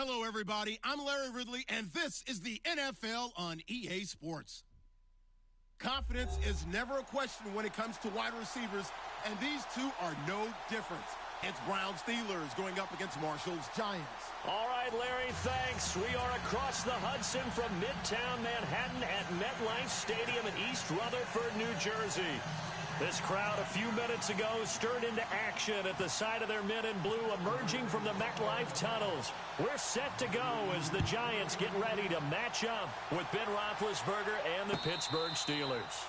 Hello, everybody. I'm Larry Ridley, and this is the NFL on EA Sports. Confidence is never a question when it comes to wide receivers, and these two are no different. It's Browns Steelers going up against Marshall's Giants. All right, Larry, thanks. We are across the Hudson from Midtown Manhattan at MetLife Stadium in East Rutherford, New Jersey. This crowd a few minutes ago stirred into action at the side of their men in blue emerging from the MetLife tunnels. We're set to go as the Giants get ready to match up with Ben Roethlisberger and the Pittsburgh Steelers.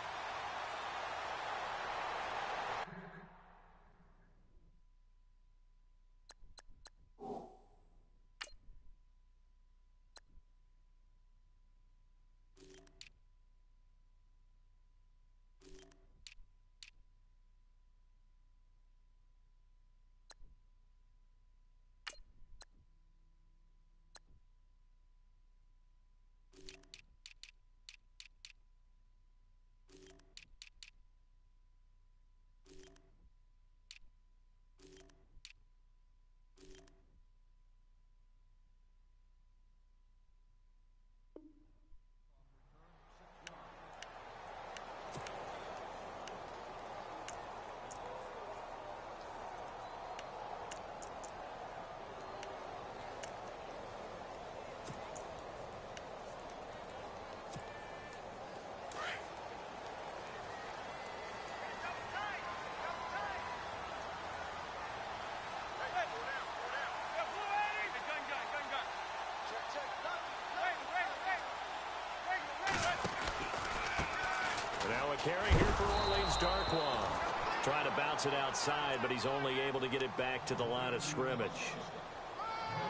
Carry here for Orleans Darkwa. Trying to bounce it outside, but he's only able to get it back to the line of scrimmage.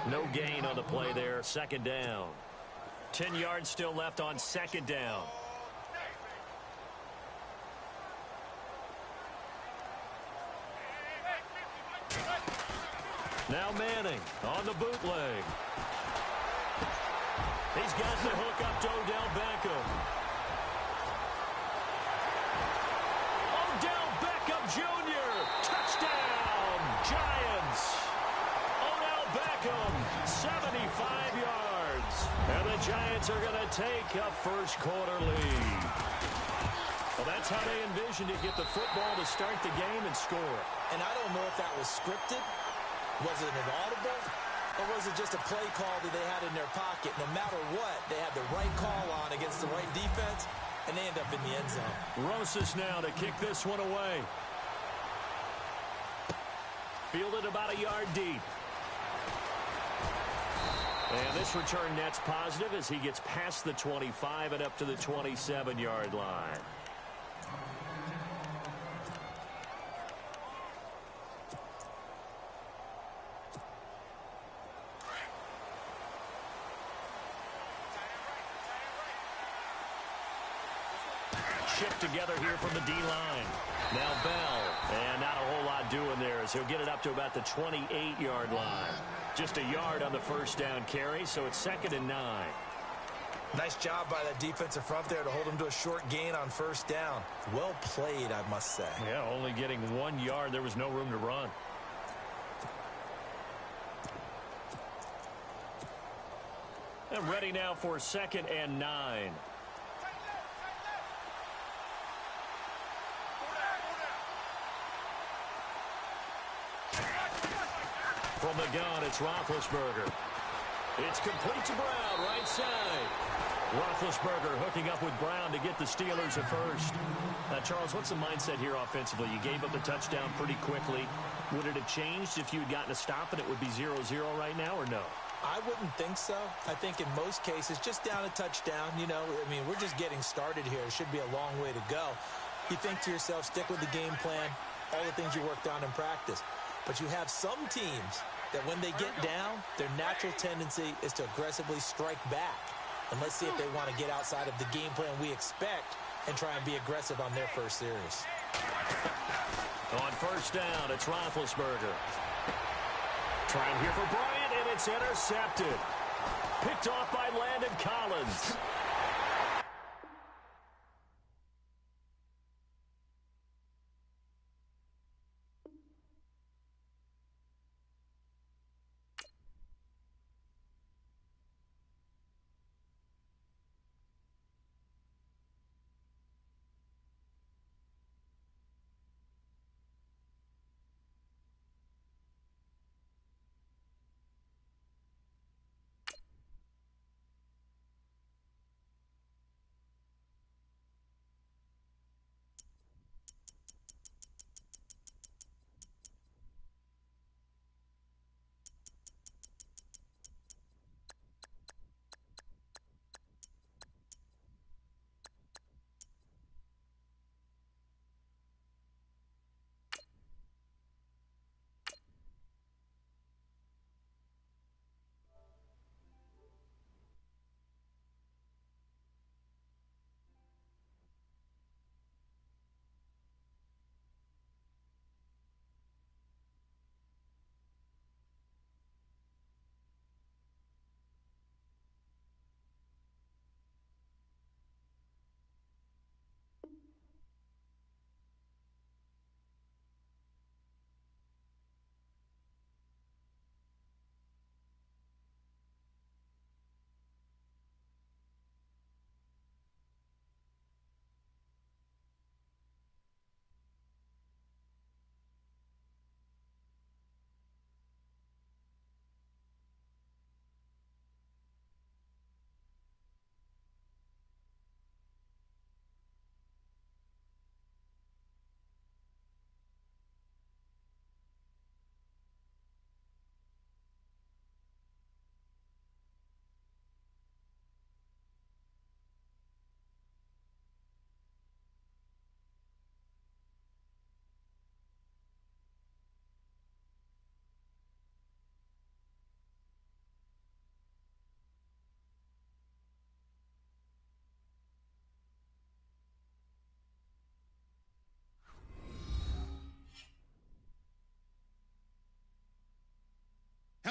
No gain on the play there. Second down. 10 yards still left on second down. Now Manning on the bootleg. He's got the hook up to Odell Beckham. Jr. Touchdown, Giants. Odell Beckham, 75 yards. And the Giants are going to take a first-quarter lead. Well, that's how they envisioned to get the football to start the game and score. And I don't know if that was scripted. Was it an audible? Or was it just a play call that they had in their pocket? No matter what, they had the right call on against the right defense, and they end up in the end zone. Rosas now to kick this one away. Fielded about a yard deep. And this return net's positive as he gets past the 25 and up to the 27-yard line. Shipped together here from the D-line. Now Bell. And not a whole lot doing there as he'll get it up to about the 28-yard line. Just a yard on the first down carry, so it's 2nd and 9. Nice job by that defensive front there to hold him to a short gain on first down. Well played, I must say. Yeah, only getting 1 yard. There was no room to run. And ready now for 2nd and 9. From the gun, it's Roethlisberger. It's complete to Brown, right side. Roethlisberger hooking up with Brown to get the Steelers a first. Now, Charles, what's the mindset here offensively? You gave up the touchdown pretty quickly. Would it have changed if you had gotten a stop and it would be 0-0 right now, or no? I wouldn't think so. I think in most cases, just down a touchdown, you know, I mean, we're just getting started here. It should be a long way to go. You think to yourself, stick with the game plan, all the things you worked on in practice. But you have some teams that when they get down, their natural tendency is to aggressively strike back. And let's see if they want to get outside of the game plan we expect and try and be aggressive on their first series. On first down, it's Roethlisberger. Trying here for Bryant, and it's intercepted. Picked off by Landon Collins.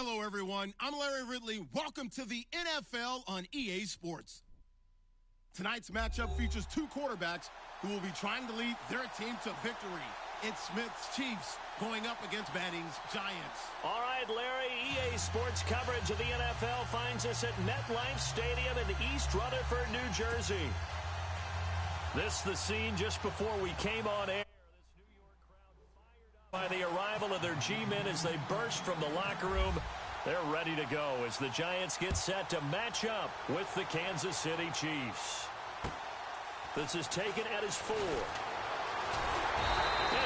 Hello, everyone. I'm Larry Ridley. Welcome to the NFL on EA Sports. Tonight's matchup features two quarterbacks who will be trying to lead their team to victory. It's Smith's Chiefs going up against Manning's Giants. All right, Larry, EA Sports coverage of the NFL finds us at MetLife Stadium in East Rutherford, New Jersey. This is the scene just before we came on air. This New York crowd fired up by the arrival of their G-men as they burst from the locker room. They're ready to go as the Giants get set to match up with the Kansas City Chiefs. This is taken at his 4. And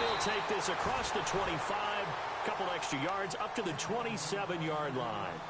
he'll take this across the 25, couple extra yards up to the 27-yard line.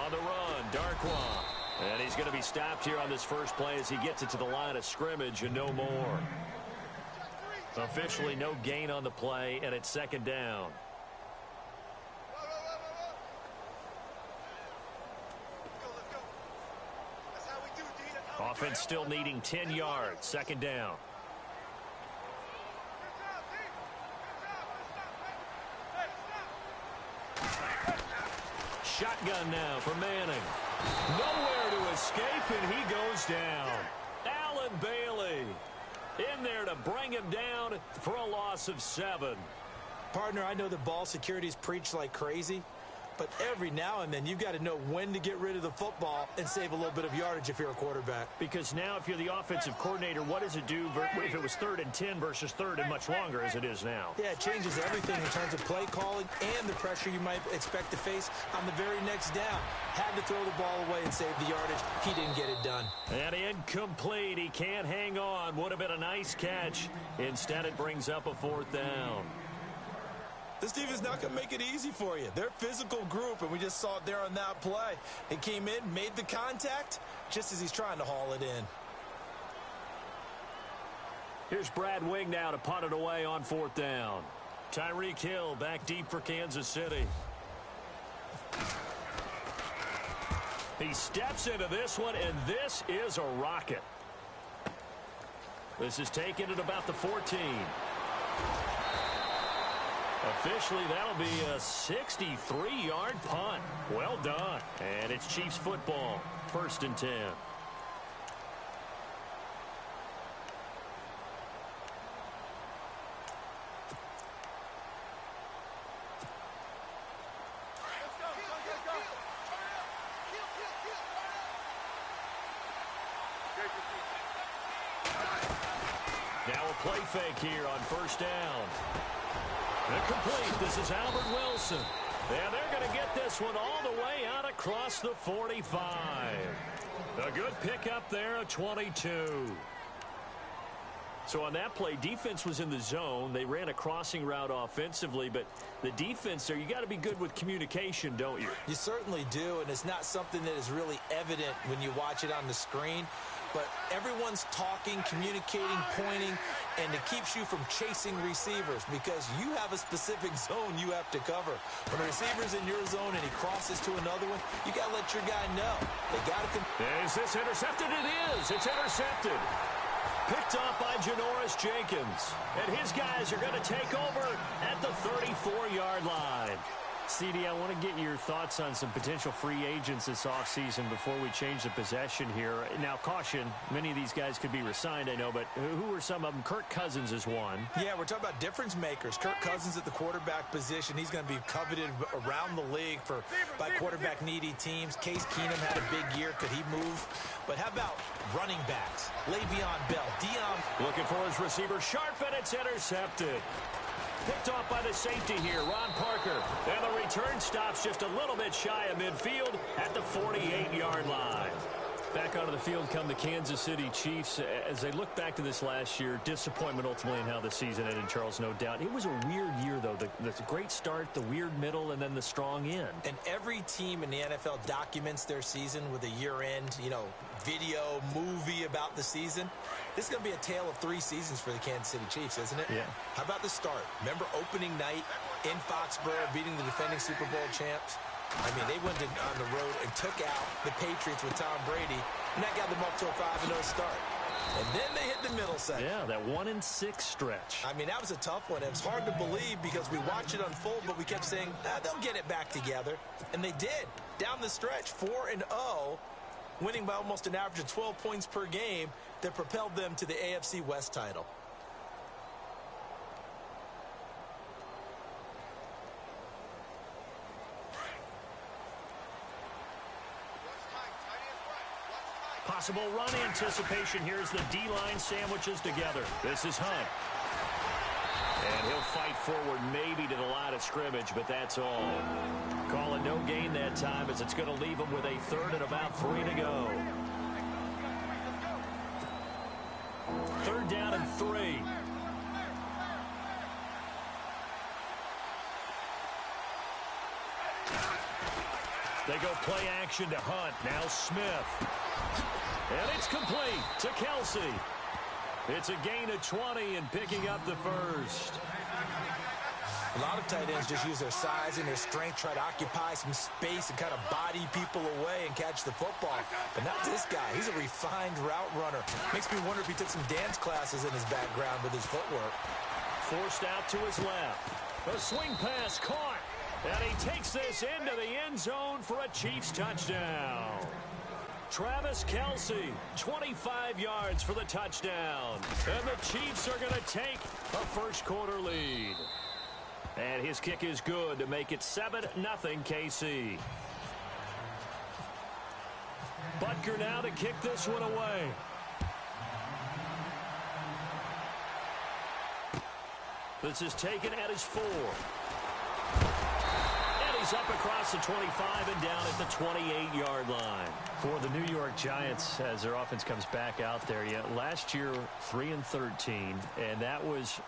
On the run, Darkwa. And he's going to be stopped here on this first play as he gets it to the line of scrimmage and no more. Officially no gain on the play, and it's second down. Offense still needing 10 yards. Second down. Shotgun now for Manning. Nowhere to escape, and he goes down. Allen Bailey in there to bring him down for a loss of 7. Partner, I know that ball security is preached like crazy, but every now and then you've got to know when to get rid of the football and save a little bit of yardage if you're a quarterback. Because now if you're the offensive coordinator, what does it do if it was 3rd and 10 versus 3rd and much longer as it is now? Yeah, it changes everything in terms of play calling and the pressure you might expect to face on the very next down. Had to throw the ball away and save the yardage. He didn't get it done. And incomplete. He can't hang on. Would have been a nice catch. Instead, it brings up a 4th down. This team is not going to make it easy for you. They're a physical group, and we just saw it there on that play. He came in, made the contact, just as he's trying to haul it in. Here's Brad Wing now to punt it away on 4th down. Tyreek Hill back deep for Kansas City. He steps into this one, and this is a rocket. This is taken at about the 14. Officially, that'll be a 63-yard punt. Well done. And it's Chiefs football. 1st and 10. Now a play fake here on 1st down. Incomplete. This is Albert Wilson. And they're going to get this one all the way out across the 45. A good pickup there at 22. So on that play, defense was in the zone. They ran a crossing route offensively, but the defense there, you got to be good with communication, don't you? You certainly do, and it's not something that is really evident when you watch it on the screen. But everyone's talking, communicating, pointing, and it keeps you from chasing receivers because you have a specific zone you have to cover. When a receiver's in your zone and he crosses to another one, you got to let your guy know. They got to. Is this intercepted? It is. It's intercepted. Picked off by Janoris Jenkins. And his guys are going to take over at the 34-yard line. CD, I want to get your thoughts on some potential free agents this offseason before we change the possession here. Now, caution, many of these guys could be re-signed, I know, but who are some of them? Kirk Cousins is one. Yeah, we're talking about difference makers. Kirk Cousins at the quarterback position. He's going to be coveted around the league by quarterback-needy teams. Case Keenum had a big year. Could he move? But how about running backs? Le'Veon Bell, Dion. Looking for his receiver, sharp, and it's intercepted. Picked off by the safety here, Ron Parker. And the return stops just a little bit shy of midfield at the 48-yard line. Back onto the field come the Kansas City Chiefs. As they look back to this last year, disappointment ultimately in how the season ended, Charles, no doubt. It was a weird year, though. The great start, the weird middle, and then the strong end. And every team in the NFL documents their season with a year-end, video, movie about the season. This is going to be a tale of 3 seasons for the Kansas City Chiefs, isn't it? Yeah. How about the start? Remember opening night in Foxborough, beating the defending Super Bowl champs? I mean, they went on the road and took out the Patriots with Tom Brady, and that got them up to a 5-0 start. And then they hit the middle section. Yeah, that 1-6 stretch. I mean, that was a tough one. It was hard to believe because we watched it unfold, but we kept saying, they'll get it back together. And they did. Down the stretch, 4-0, winning by almost an average of 12 points per game that propelled them to the AFC West title. Possible run anticipation. Here's the D-line sandwiches together. This is Hunt. And he'll fight forward maybe to the line of scrimmage, but that's all. Call it no gain that time as it's going to leave him with a 3rd and about 3 to go. 3rd down and 3. They go play action to Hunt. Now Smith. And it's complete to Kelsey. It's a gain of 20 and picking up the 1st. A lot of tight ends just use their size and their strength, try to occupy some space and kind of body people away and catch the football. But not this guy. He's a refined route runner. Makes me wonder if he took some dance classes in his background with his footwork. Forced out to his left. A swing pass caught. And he takes this into the end zone for a Chiefs touchdown. Travis Kelsey, 25 yards for the touchdown. And the Chiefs are going to take a first-quarter lead. And his kick is good to make it 7-0 KC. Butker now to kick this one away. This is taken at his 4. He's up across the 25 and down at the 28-yard line. For the New York Giants, as their offense comes back out there, last year 3-13, and that was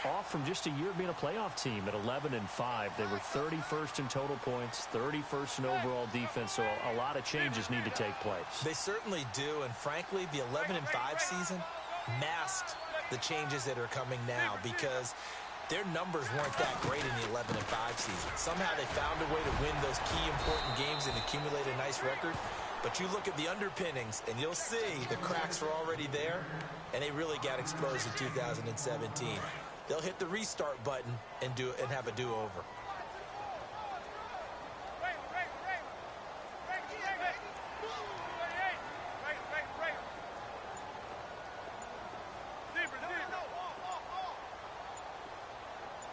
off from just a year of being a playoff team at 11-5. They were 31st in total points, 31st in overall defense, so a lot of changes need to take place. They certainly do, and frankly, the 11-5 season masked the changes that are coming now because their numbers weren't that great in the 11-5 season. Somehow they found a way to win those key important games and accumulate a nice record. But you look at the underpinnings, and you'll see the cracks are already there, and they really got exposed in 2017. They'll hit the restart button and have a do-over.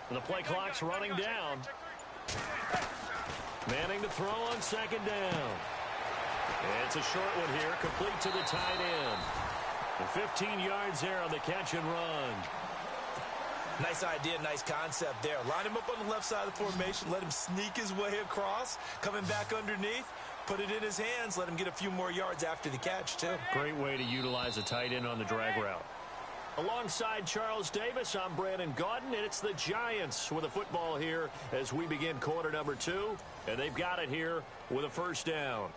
And the play clock's running down. Manning to throw on 2nd down. It's a short one here, complete to the tight end. And 15 yards there on the catch and run. Nice idea, nice concept there. Line him up on the left side of the formation, let him sneak his way across, coming back underneath, put it in his hands, let him get a few more yards after the catch, too. Great way to utilize a tight end on the drag route. Alongside Charles Davis, I'm Brandon Gaudin, and it's the Giants with a football here as we begin quarter number 2, and they've got it here with a 1st down.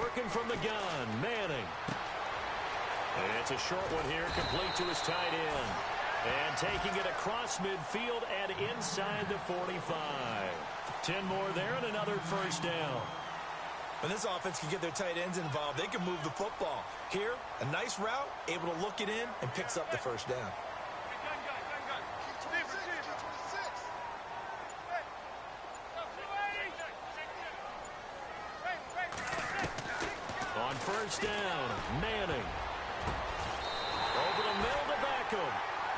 Working from the gun, Manning. And it's a short one here, complete to his tight end. And taking it across midfield and inside the 45. 10 more there and another 1st down. When this offense can get their tight ends involved, they can move the football. Here, a nice route, able to look it in, and picks up the 1st down. On 1st down, Manning. Over the middle to Beckham.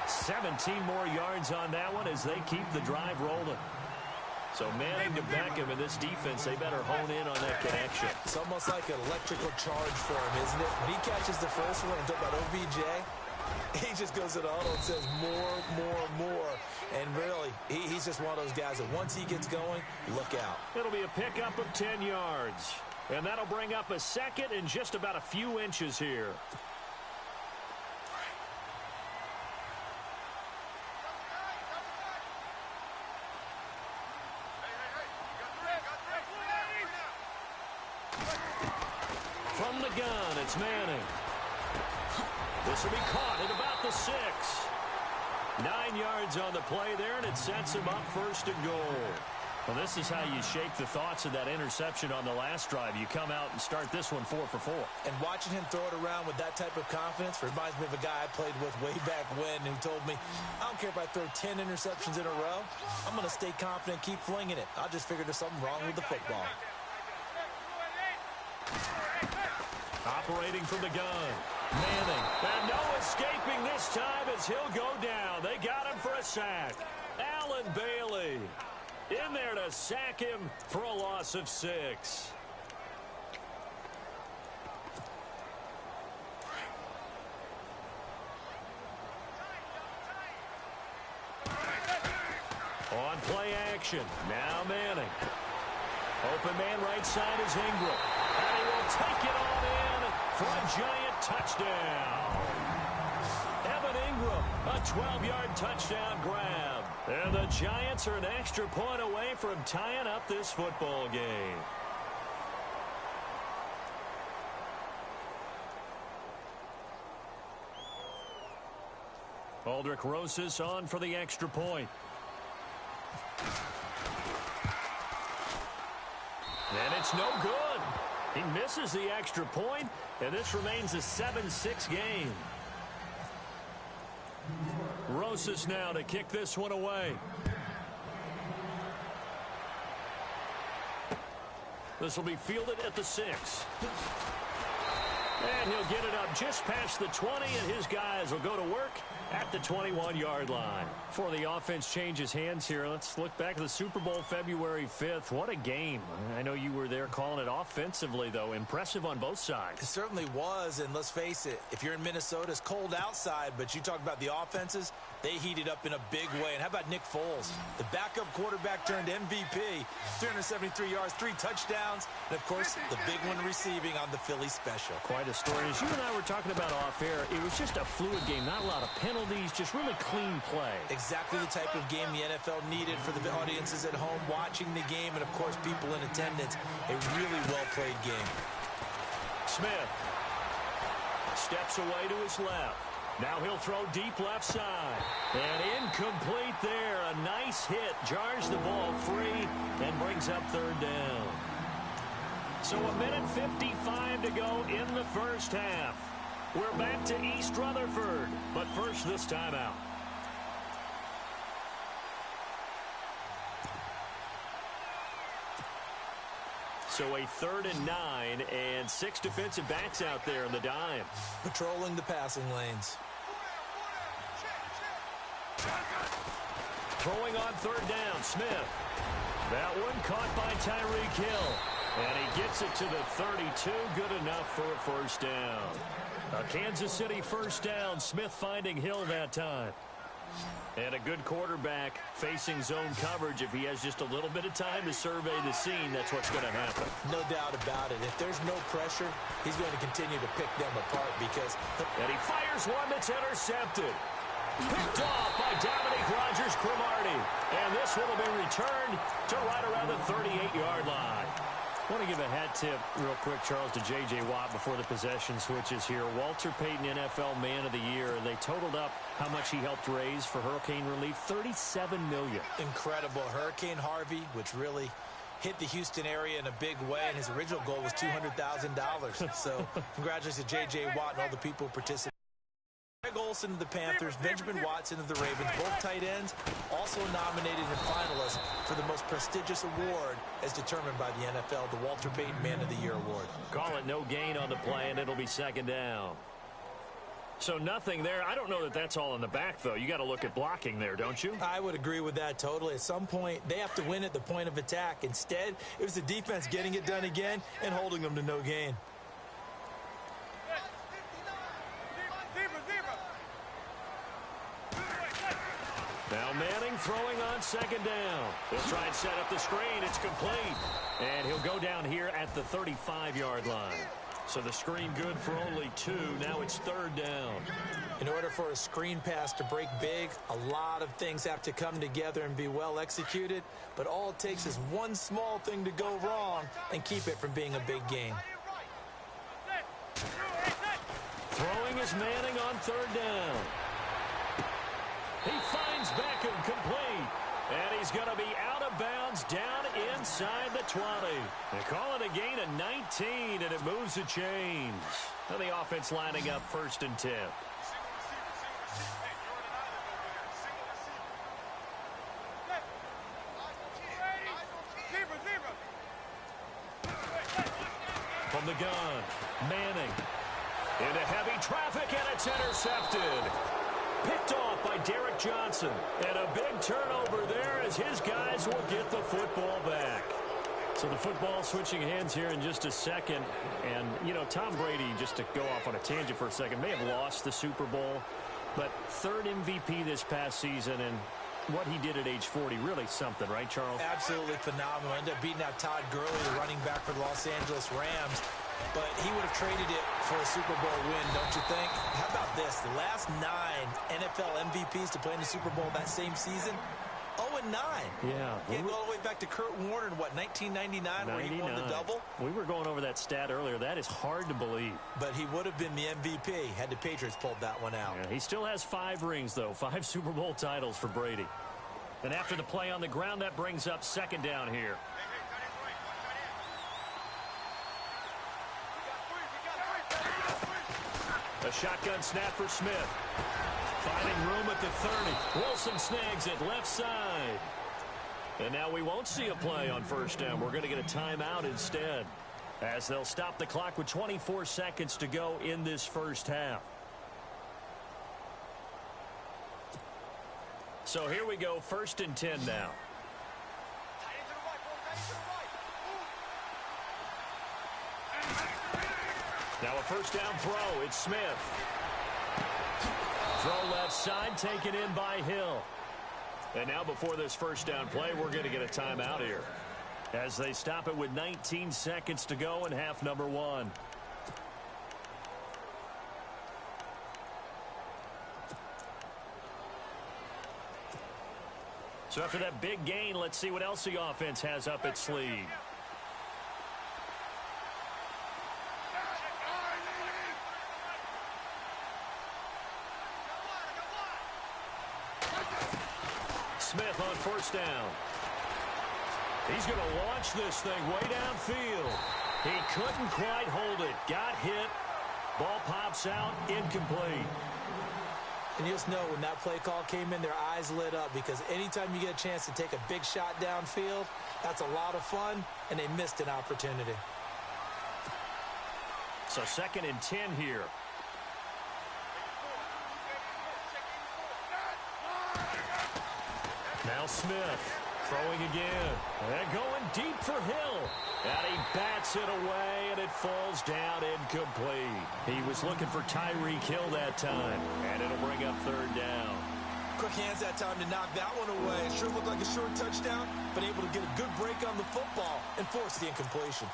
17 more yards on that one as they keep the drive rolling. So Manning to Beckham in this defense, they better hone in on that connection. It's almost like an electrical charge for him, isn't it? When he catches the first one and talk about OBJ, he just goes to the huddle and says more. And really, he's just one of those guys that once he gets going, look out. It'll be a pickup of 10 yards. And that'll bring up a second and just about a few inches here. From the gun, it's Manning. This will be caught at about the 6. 9 yards on the play there, and it sets him up first and goal. Well, this is how you shake the thoughts of that interception on the last drive. You come out and start this one 4 for 4. And watching him throw it around with that type of confidence reminds me of a guy I played with way back when who told me, I don't care if I throw 10 interceptions in a row. I'm going to stay confident, keep flinging it. I just figured there's something wrong with the football. Operating from the gun. Manning. And no escaping this time as he'll go down. They got him for a sack. Allen Bailey in there to sack him for a loss of 6. On play action. Now Manning. Open man right side is Ingram. And he will take it on in for a giant touchdown. Evan Ingram, a 12-yard touchdown grab. And the Giants are an extra point away from tying up this football game. Aldrich Rosas on for the extra point. And it's no good. He misses the extra point, and this remains a 7-6 game. Rosas now to kick this one away. This will be fielded at the 6. And he'll get it up just past the 20, and his guys will go to work at the 21-yard line. Before the offense changes hands here, let's look back at the Super Bowl February 5th. What a game. I know you were there calling it offensively, though. Impressive on both sides. It certainly was, and let's face it, if you're in Minnesota, it's cold outside, but you talk about the offenses, they heated up in a big way. And how about Nick Foles? The backup quarterback turned MVP, 373 yards, 3 touchdowns, and, of course, the big one receiving on the Philly special. Quite a story. As you and I were talking about off air, it was just a fluid game, not a lot of penalties, just really clean play. Exactly the type of game the NFL needed for the audiences at home watching the game and, of course, people in attendance. A really well-played game. Smith steps away to his left. Now he'll throw deep left side. And incomplete there. A nice hit. Jars the ball free and brings up third down. So a minute 55 to go in the first half. We're back to East Rutherford. But first, this timeout. So a 3rd and 9 and 6 defensive backs out there in the dime. Patrolling the passing lanes. Throwing on 3rd down, Smith. That one caught by Tyreek Hill. And he gets it to the 32. Good enough for a first down. A Kansas City first down. Smith finding Hill that time. And a good quarterback facing zone coverage. If he has just a little bit of time to survey the scene, that's what's going to happen. No doubt about it. If there's no pressure, he's going to continue to pick them apart because... And he fires one that's intercepted. Picked off by Dominique Rodgers-Cromartie. And this one will be returned to right around the 38-yard line. I want to give a hat tip real quick, Charles, to J.J. Watt before the possession switches here. Walter Payton, NFL Man of the Year. They totaled up how much he helped raise for hurricane relief, $37 million. Incredible. Hurricane Harvey, which really hit the Houston area in a big way, and his original goal was $200,000. So congratulations to J.J. Watt and all the people who participated. Greg Olsen of the Panthers, Benjamin Watson of the Ravens, both tight ends, also nominated and finalists for the most prestigious award as determined by the NFL, the Walter Payton Man of the Year Award. Call it no gain on the play, and it'll be 2nd down. So nothing there. I don't know that that's all in the back, though. You got to look at blocking there, don't you? I would agree with that totally. At some point, they have to win at the point of attack. Instead, it was the defense getting it done again and holding them to no gain. Now Manning throwing on second down. He'll try and set up the screen. It's complete. And he'll go down here at the 35-yard line. So the screen good for only 2. Now it's third down. In order for a screen pass to break big, a lot of things have to come together and be well executed. But all it takes is one small thing to go wrong and keep it from being a big gain. Throwing is Manning on third down. He finds Beckham complete. And he's going to be out of bounds down inside the 20. They call it a gain of 19, and it moves the chains. Now the offense lining up first and 10. From the gun, Manning. Into heavy traffic, and it's intercepted. Picked off by Derek Johnson. And a big turnover there as his guys will get the football back. So the football switching hands here in just a second. And, you know, Tom Brady, just to go off on a tangent for a second, may have lost the Super Bowl. But third MVP this past season, and what he did at age 40, really something, right, Charles? Absolutely phenomenal. Ended up beating out Todd Gurley, the running back for the Los Angeles Rams. But he would have traded it for a Super Bowl win, don't you think? How about this? The last 9 NFL MVPs to play in the Super Bowl that same season, 0-9. Yeah. Getting all the way back to Kurt Warner in, what, 1999, where he won the double? We were going over that stat earlier. That is hard to believe. But he would have been the MVP had the Patriots pulled that one out. Yeah, he still has 5 rings, though. 5 Super Bowl titles for Brady. And after the play on the ground, that brings up second down here. A shotgun snap for Smith. Finding room at the 30. Wilson snags it left side. And now we won't see a play on first down. We're going to get a timeout instead, as they'll stop the clock with 24 seconds to go in this first half. So here we go, first and 10 now. Now a first down throw. It's Smith. Throw left side, taken in by Hill. And now before this first down play, we're going to get a timeout here, as they stop it with 19 seconds to go in half number 1. So after that big gain, let's see what else the offense has up its sleeve. Smith on first down. He's going to launch this thing way downfield. He couldn't quite hold it. Got hit. Ball pops out. Incomplete. And you just know when that play call came in, their eyes lit up, because anytime you get a chance to take a big shot downfield, that's a lot of fun, and they missed an opportunity. So second and 10 here. Now Smith throwing again. And going deep for Hill. And he bats it away, and it falls down incomplete. He was looking for Tyreek Hill that time, and it'll bring up third down. Quick hands that time to knock that one away. It sure looked like a short touchdown, but able to get a good break on the football and force the incompletion.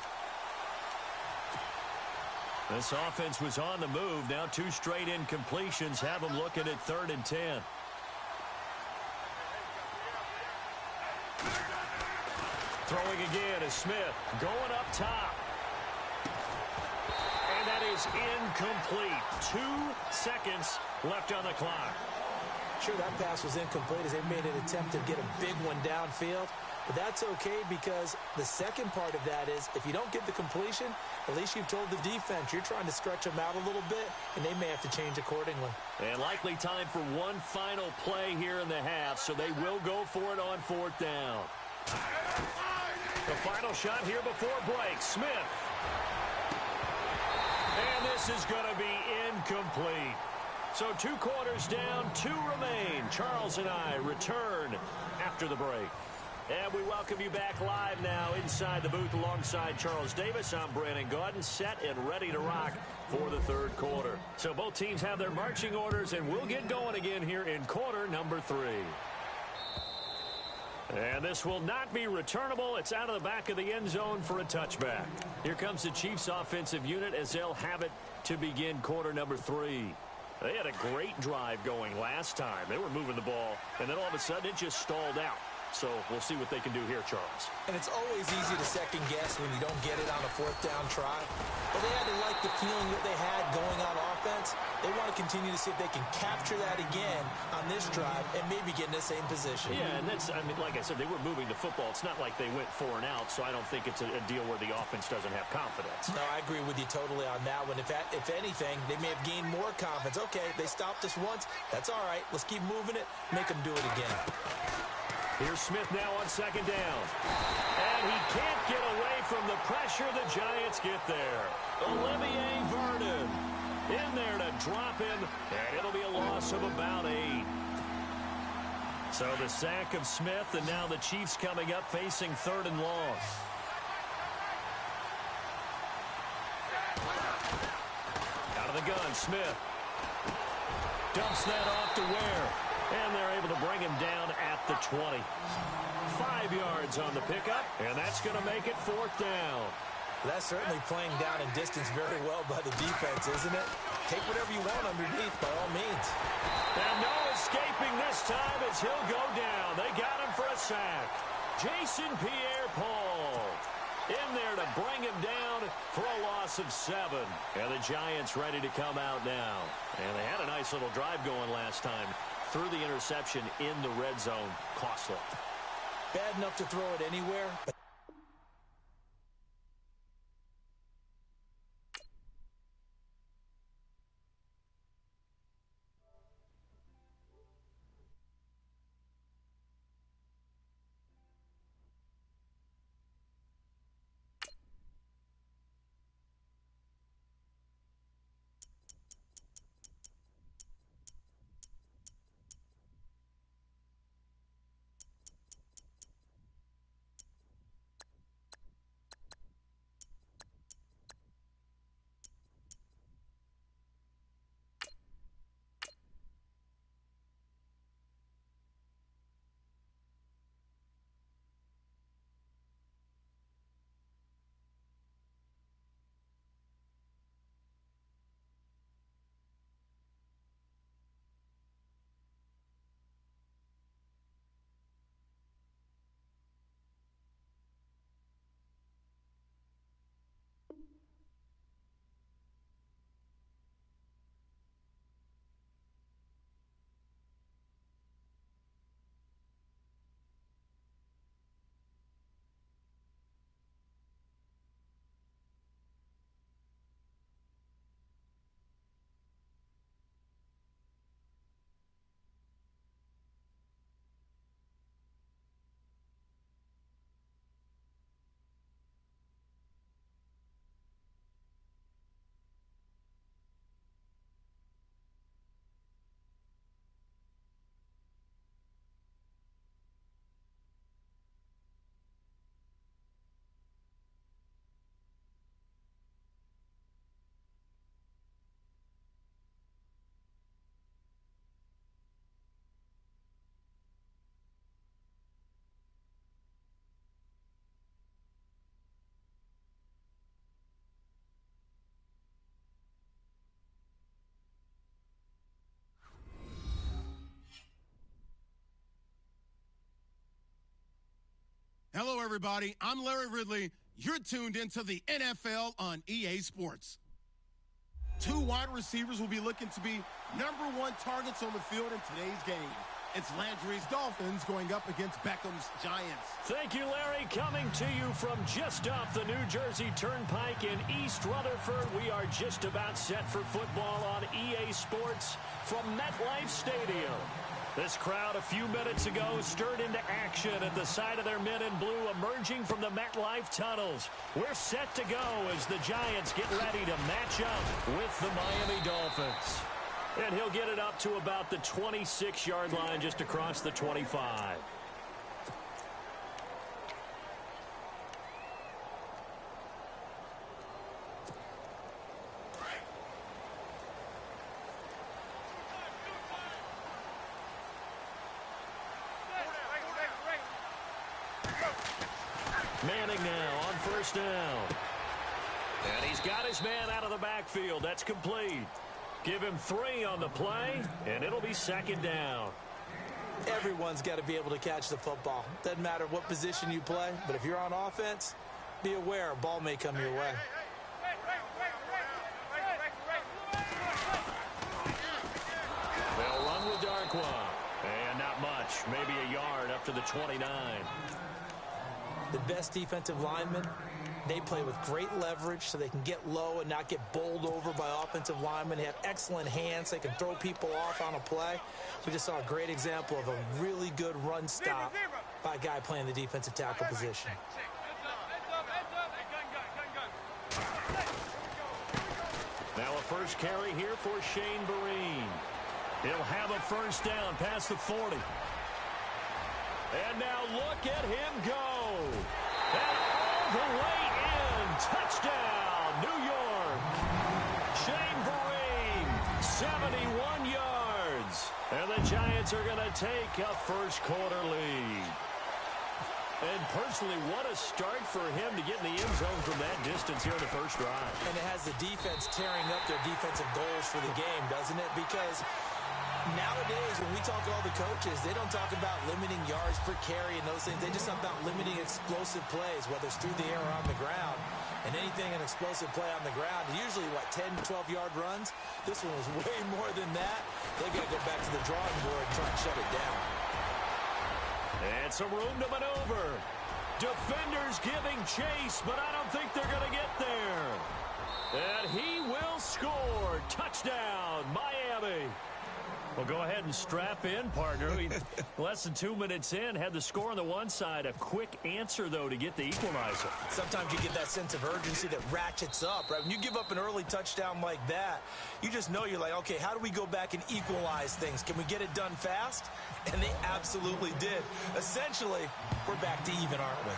This offense was on the move. Now 2 straight incompletions have them looking at third and 10. Throwing again is Smith, going up top. And that is incomplete. 2 seconds left on the clock. Sure, that pass was incomplete as they made an attempt to get a big one downfield. But that's okay, because the second part of that is if you don't get the completion, at least you've told the defense you're trying to stretch them out a little bit, and they may have to change accordingly. And likely time for one final play here in the half, so they will go for it on fourth down. The final shot here before break. Smith. And this is going to be incomplete. So 2 quarters down, 2 remain. Charles and I return after the break. And we welcome you back live now inside the booth alongside Charles Davis. I'm Brandon Gaudin, set and ready to rock for the 3rd quarter. So both teams have their marching orders, and we'll get going again here in quarter number 3. And this will not be returnable. It's out of the back of the end zone for a touchback. Here comes the Chiefs offensive unit as they'll have it to begin quarter number 3. They had a great drive going last time. They were moving the ball, and then all of a sudden it just stalled out. So we'll see what they can do here, Charles. And it's always easy to second guess when you don't get it on a 4th down try. But they had to like the feeling that they had going on offense. They want to continue to see if they can capture that again on this drive and maybe get in the same position. Yeah, and that's, I mean, like I said, they were moving the football. It's not like they went 4 and out, so I don't think it's a deal where the offense doesn't have confidence. No, I agree with you totally on that one. If anything, they may have gained more confidence. Okay, they stopped us once. That's all right. Let's keep moving it. Make them do it again. Here's Smith now on 2nd down. And he can't get away from the pressure. The Giants get there. Olivier Vernon in there to drop him, and it'll be a loss of about 8. So the sack of Smith, and now the Chiefs coming up facing 3rd and long. Out of the gun, Smith dumps that off to Ware. And they're able to bring him down at the 20. 5 yards on the pickup, and that's going to make it 4th down. That's certainly playing down in distance very well by the defense, isn't it? Take whatever you want underneath, by all means. And no escaping this time as he'll go down. They got him for a sack. Jason Pierre-Paul in there to bring him down for a loss of 7. And the Giants ready to come out now. And they had a nice little drive going last time. Through the interception in the red zone. Costly. Bad enough to throw it anywhere, but Hello, everybody. I'm Larry Ridley. You're tuned into the NFL on EA Sports. 2 wide receivers will be looking to be #1 targets on the field in today's game. It's Landry's Dolphins going up against Beckham's Giants. Thank you, Larry. Coming to you from just off the New Jersey Turnpike in East Rutherford. We are just about set for football on EA Sports from MetLife Stadium. This crowd a few minutes ago stirred into action at the side of their men in blue emerging from the MetLife tunnels. We're set to go as the Giants get ready to match up with the Miami Dolphins. And he'll get it up to about the 26-yard line, just across the 25. Manning now on first down. And he's got his man out of the backfield. That's complete. Give him 3 on the play, and it'll be second down. Everyone's got to be able to catch the football. Doesn't matter what position you play, but if you're on offense, be aware a ball may come your way. They'll run with Darkwa. And not much. Maybe a yard up to the 29. The best defensive linemen, they play with great leverage so they can get low and not get bowled over by offensive linemen. They have excellent hands. They can throw people off on a play. We just saw a great example of a really good run stop by a guy playing the defensive tackle position. Now a first carry here for Shane Vereen. He'll have a first down past the 40. And now look at him go. And all the way in. Touchdown, New York. Shane Vereen, 71 yards. And the Giants are going to take a first-quarter lead. And personally, what a start for him to get in the end zone from that distance here in the first drive. And it has the defense tearing up their defensive goals for the game, doesn't it? Because nowadays, when we talk to all the coaches, they don't talk about limiting yards per carry and those things. They just talk about limiting explosive plays, whether it's through the air or on the ground. And anything an explosive play on the ground, usually, 10, 12-yard runs? This one was way more than that. They got to go back to the drawing board and try and shut it down. And some room to maneuver. Defenders giving chase, but I don't think they're going to get there. And he will score. Touchdown, Miami. Well, go ahead and strap in, partner. Less than 2 minutes in, had the score on the one side. A quick answer, though, to get the equalizer. Sometimes you get that sense of urgency that ratchets up, right? When you give up an early touchdown like that, you just know you're like, okay, how do we go back and equalize things? Can we get it done fast? And they absolutely did. Essentially, we're back to even, aren't we?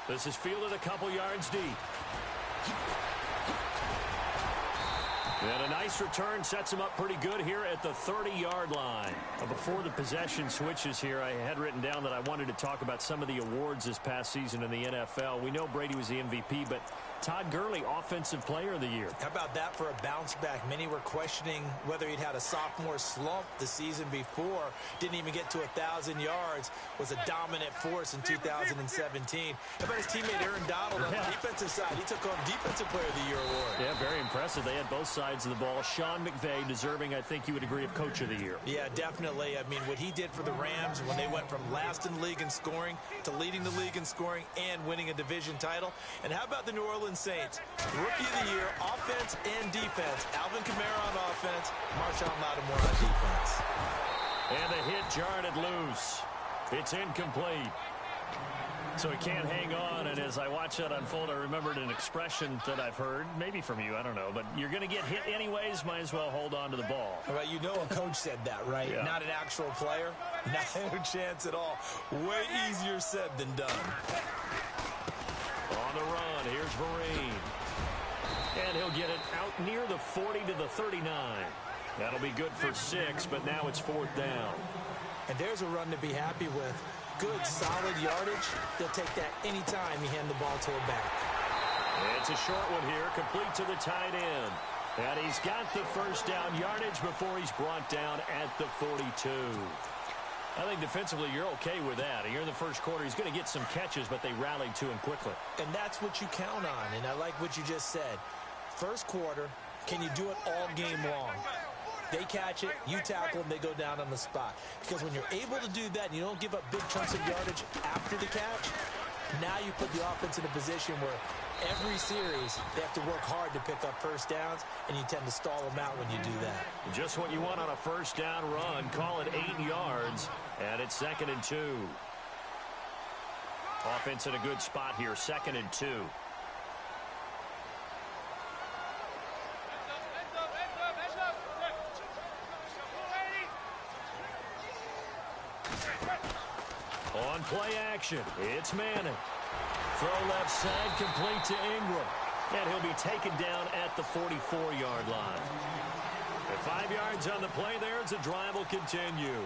This is fielded a couple yards deep. And a nice return sets him up pretty good here at the 30-yard line. Before the possession switches here, I had written down that I wanted to talk about some of the awards this past season in the NFL. We know Brady was the MVP, but Todd Gurley, Offensive Player of the Year. How about that for a bounce back? Many were questioning whether he'd had a sophomore slump the season before. Didn't even get to 1,000 yards. Was a dominant force in 2017. How about his teammate Aaron Donald on the defensive side? He took home Defensive Player of the Year award. Yeah, very impressive. They had both sides of the ball. Sean McVay deserving, I think you would agree, of Coach of the Year. Yeah, definitely. I mean, what he did for the Rams when they went from last in the league in scoring to leading the league in scoring and winning a division title. And how about the New Orleans Saints? Rookie of the Year, offense and defense. Alvin Kamara on offense, Marshawn Lattimore on defense. And the hit jarred it loose. It's incomplete. So he can't hang on, and as I watch that unfold, I remembered an expression that I've heard, maybe from you, I don't know, but you're going to get hit anyways, might as well hold on to the ball. Well, you know a coach said that, right? Yeah. Not an actual player. Not a chance at all. Way easier said than done. On the run, here's Vereen. And he'll get it out near the 40 to the 39. That'll be good for 6, but now it's 4th down. And there's a run to be happy with. Good, solid yardage. They'll take that anytime you hand the ball to a back. It's a short one here, complete to the tight end. And he's got the first down yardage before he's brought down at the 42. I think defensively you're okay with that. Here in the first quarter, he's going to get some catches, but they rallied to him quickly. And that's what you count on, and I like what you just said. First quarter, can you do it all game long? They catch it, you tackle them, they go down on the spot. Because when you're able to do that and you don't give up big chunks of yardage after the catch, now you put the offense in a position where every series they have to work hard to pick up first downs, and you tend to stall them out when you do that. Just what you want on a first down run. Call it 8 yards, and it's 2nd and 2. Offense in a good spot here, 2nd and 2. On play action, it's Madden. Throw left side, complete to Ingram. And he'll be taken down at the 44-yard line. And 5 yards on the play there as the drive will continue.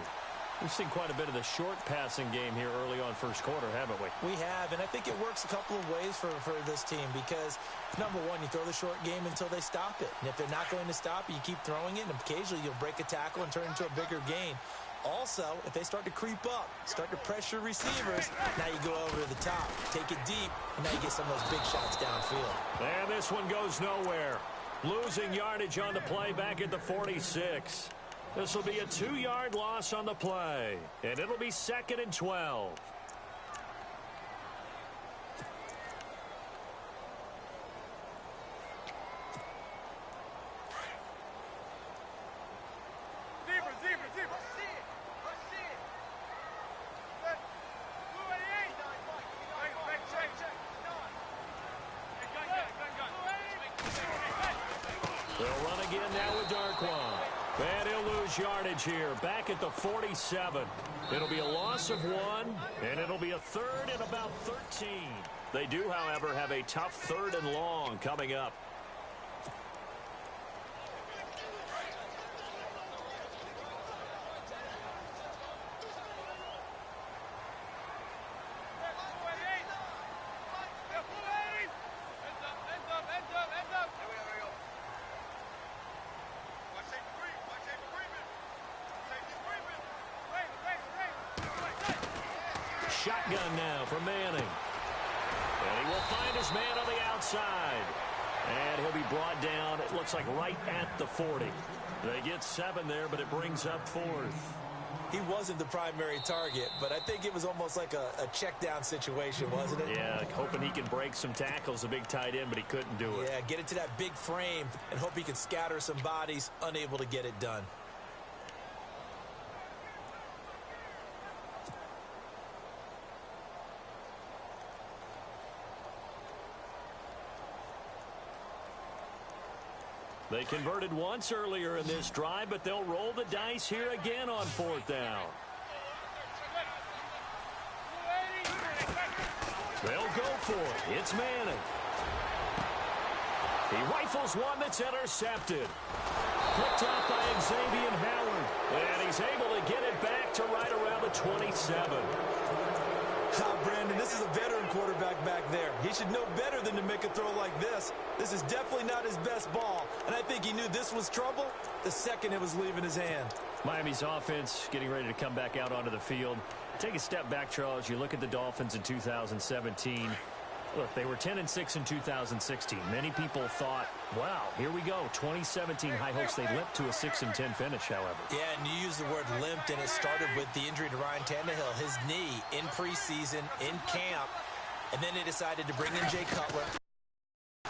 We've seen quite a bit of the short passing game here early on first quarter, haven't we? We have, and I think it works a couple of ways for this team because, number one, you throw the short game until they stop it. And if they're not going to stop it, you keep throwing it, and occasionally you'll break a tackle and turn it into a bigger gain. Also, if they start to creep up, start to pressure receivers, now you go over to the top, take it deep, and now you get some of those big shots downfield. And this one goes nowhere. Losing yardage on the play back at the 46. This will be a 2-yard loss on the play, and it'll be 2nd and 12. They'll run again now with Darquan. And he'll lose yardage here, back at the 47. It'll be a loss of 1, and it'll be a 3rd and about 13. They do, however, have a tough 3rd and long coming up. Shotgun now for Manning. And he will find his man on the outside. And he'll be brought down, it looks like right at the 40. They get 7 there, but it brings up 4th. He wasn't the primary target, but I think it was almost like a check down situation, wasn't it? Yeah, hoping he can break some tackles, a big tight end, but he couldn't do it. Yeah, get it to that big frame and hope he can scatter some bodies, unable to get it done. They converted once earlier in this drive, but they'll roll the dice here again on 4th down. They'll go for it. It's Manning. He rifles one that's intercepted. Picked up by Xavier Howard. And he's able to get it back to right around the 27. Brandon, this is a veteran quarterback back there. He should know better than to make a throw like this. This is definitely not his best ball, and I think he knew this was trouble the second it was leaving his hand. Miami's offense getting ready to come back out onto the field. Take a step back, Charles. You look at the Dolphins in 2017. Look, they were 10-6 in 2016. Many people thought, wow, here we go. 2017 high hopes. They limped to a 6-10 finish, however. Yeah, and you use the word limped, and it started with the injury to Ryan Tannehill. His knee in preseason, in camp, and then they decided to bring in Jay Cutler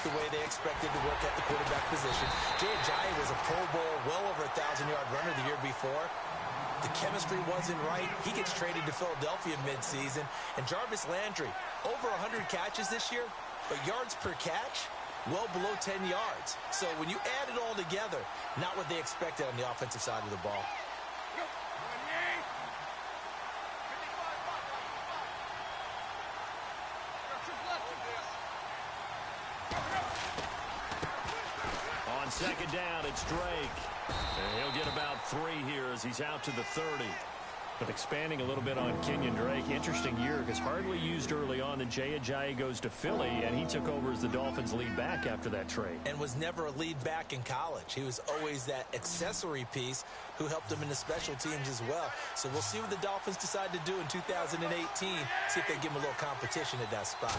the way they expected to work at the quarterback position. Jay Ajayi was a Pro Bowl, well over 1,000-yard runner the year before. The chemistry wasn't right. He gets traded to Philadelphia midseason. And Jarvis Landry, over 100 catches this year, but yards per catch, well below 10 yards. So when you add it all together, not what they expected on the offensive side of the ball. On 2nd down, it's Drake. And he'll get about 3 here as he's out to the 30. But expanding a little bit on Kenyon Drake, interesting year because hardly used early on. Then Jay Ajayi goes to Philly, and he took over as the Dolphins' lead back after that trade. And was never a lead back in college. He was always that accessory piece who helped him in the special teams as well. So we'll see what the Dolphins decide to do in 2018. See if they give him a little competition at that spot.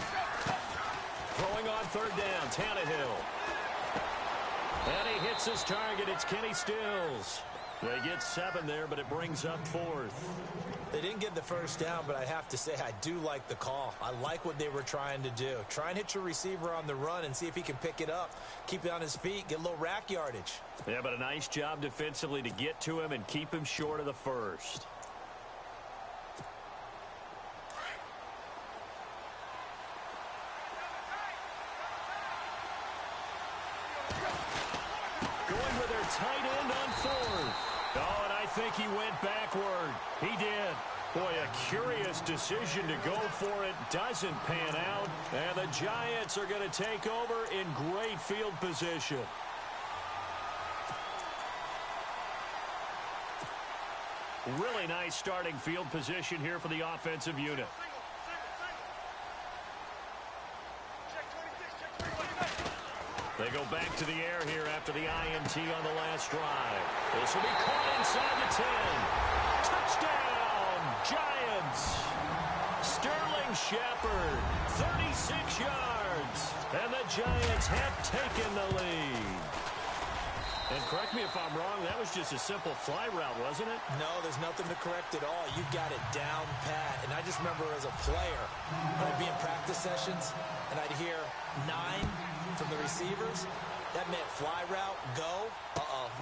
Throwing on 3rd down, Tannehill. And he hits his target. It's Kenny Stills. They get 7 there, but it brings up 4th. They didn't get the first down, but I have to say I do like the call. I like what they were trying to do. Try and hit your receiver on the run and see if he can pick it up. Keep it on his feet, get a little rack yardage. Yeah, but a nice job defensively to get to him and keep him short of the first. Going with their tight end on 4th. Oh, and I think he went backward. He did. Boy, a curious decision to go for it. Doesn't pan out. And the Giants are going to take over in great field position. Really nice starting field position here for the offensive unit. They go back to the air here after the INT on the last drive. This will be caught inside the 10. Touchdown, Giants. Sterling Shepard, 36 yards. And the Giants have taken the lead. And correct me if I'm wrong, that was just a simple fly route, wasn't it? No, there's nothing to correct at all. You got it down pat. And I just remember as a player, when I'd be in practice sessions, and I'd hear 9 from the receivers. That meant fly route, go.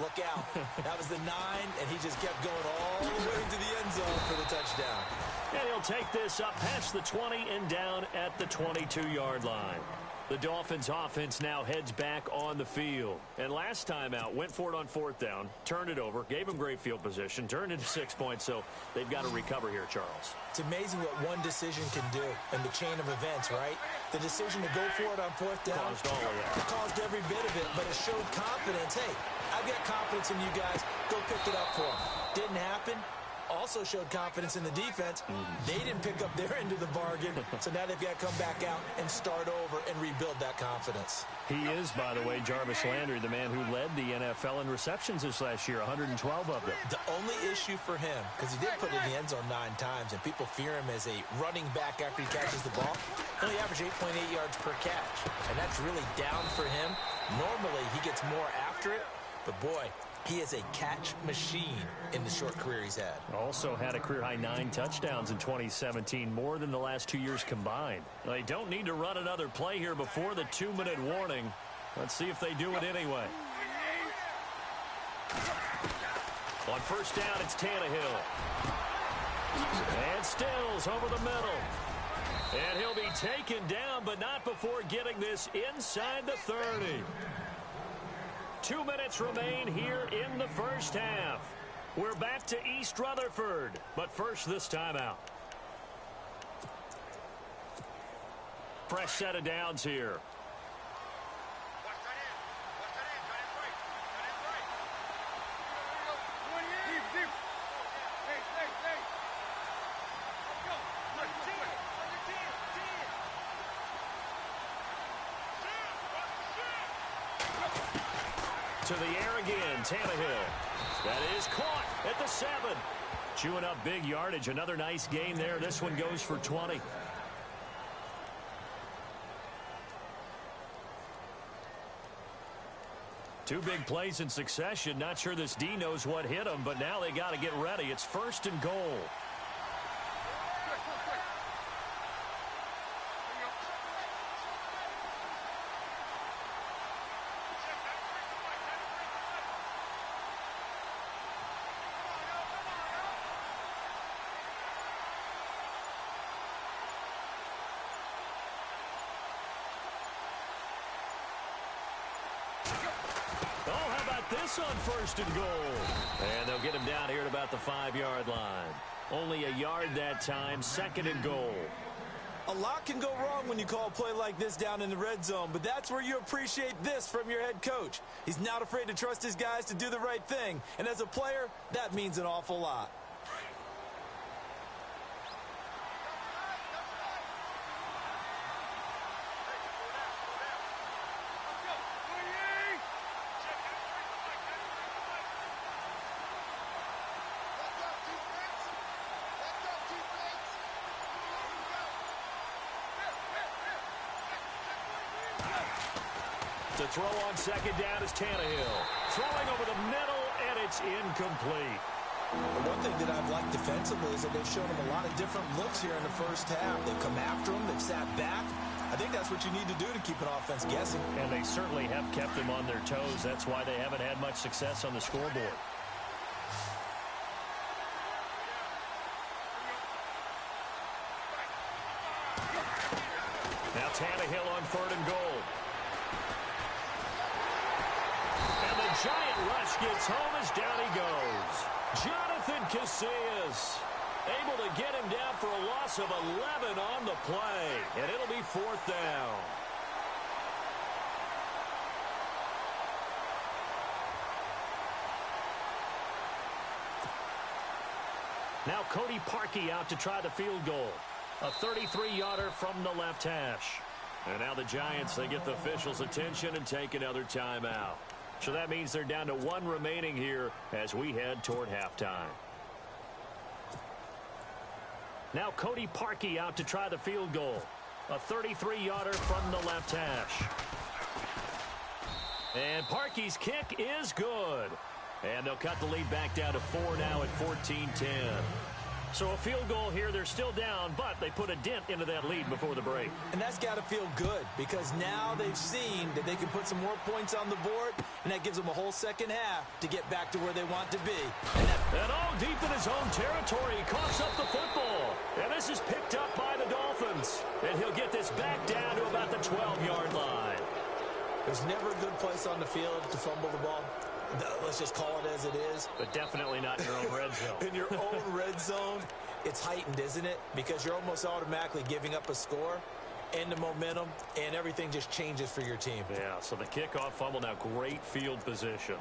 Look out. That was the 9, and he just kept going all the way to the end zone for the touchdown. And he'll take this up past the 20 and down at the 22-yard line. The Dolphins offense now heads back on the field. And last time out, went for it on 4th down, turned it over, gave them great field position, turned into 6 points, so they've got to recover here, Charles. It's amazing what one decision can do in the chain of events, right? The decision to go for it on 4th down caused all of that. Caused every bit of it, but it showed confidence. Hey, I've got confidence in you guys. Go pick it up for them. Didn't happen. Also showed confidence in the defense. They didn't pick up their end of the bargain, so now they've got to come back out and start over and rebuild that confidence. He is, by the way, Jarvis Landry, the man who led the NFL in receptions this last year, 112 of them. The only issue for him, because he did put it in the end zone 9 times, and people fear him as a running back after he catches the ball, he only averaged 8.8 yards per catch, and that's really down for him. Normally, he gets more after it, but boy, he is a catch machine in the short career he's had. Also had a career-high 9 touchdowns in 2017, more than the last 2 years combined. They don't need to run another play here before the 2-minute warning. Let's see if they do it anyway. On 1st down, it's Tannehill. And Stills over the middle. And he'll be taken down, but not before getting this inside the 30. 2 minutes remain here in the first half. We're back to East Rutherford, but first this time out. Fresh set of downs here. To the air again, Tannehill. That is caught at the 7. Chewing up big yardage. Another nice gain there. This one goes for 20. Two big plays in succession. Not sure this D knows what hit him, but now they got to get ready. It's 1st and goal. Oh, how about this on 1st and goal? And they'll get him down here at about the 5-yard line. Only a yard that time, 2nd and goal. A lot can go wrong when you call a play like this down in the red zone, but that's where you appreciate this from your head coach. He's not afraid to trust his guys to do the right thing, and as a player, that means an awful lot. To throw on 2nd down is Tannehill. Throwing over the middle, and it's incomplete. The one thing that I've liked defensively is that they've shown him a lot of different looks here in the first half. They've come after him. They've sat back. I think that's what you need to do to keep an offense guessing. And they certainly have kept them on their toes. That's why they haven't had much success on the scoreboard. Now Tannehill on 3rd and goal. Giant rush gets home as down he goes. Jonathan Casillas. Able to get him down for a loss of 11 on the play. And it'll be 4th down. Now Cody Parkey out to try the field goal. A 33-yarder from the left hash. And now the Giants, they get the officials' attention and take another timeout. So that means they're down to 1 remaining here as we head toward halftime. Now Cody Parkey out to try the field goal. A 33-yarder from the left hash. And Parkey's kick is good. And they'll cut the lead back down to 4 now at 14-10. So a field goal here, they're still down, but they put a dent into that lead before the break. And that's got to feel good because now they've seen that they can put some more points on the board, and that gives them a whole second half to get back to where they want to be. And all deep in his own territory, he coughs up the football. And this is picked up by the Dolphins. And he'll get this back down to about the 12-yard line. There's never a good place on the field to fumble the ball. Let's just call it as it is. But definitely not in your own red zone. In your own red zone, it's heightened, isn't it? Because you're almost automatically giving up a score and the momentum, and everything just changes for your team. Yeah, so the kickoff fumble, now great field position.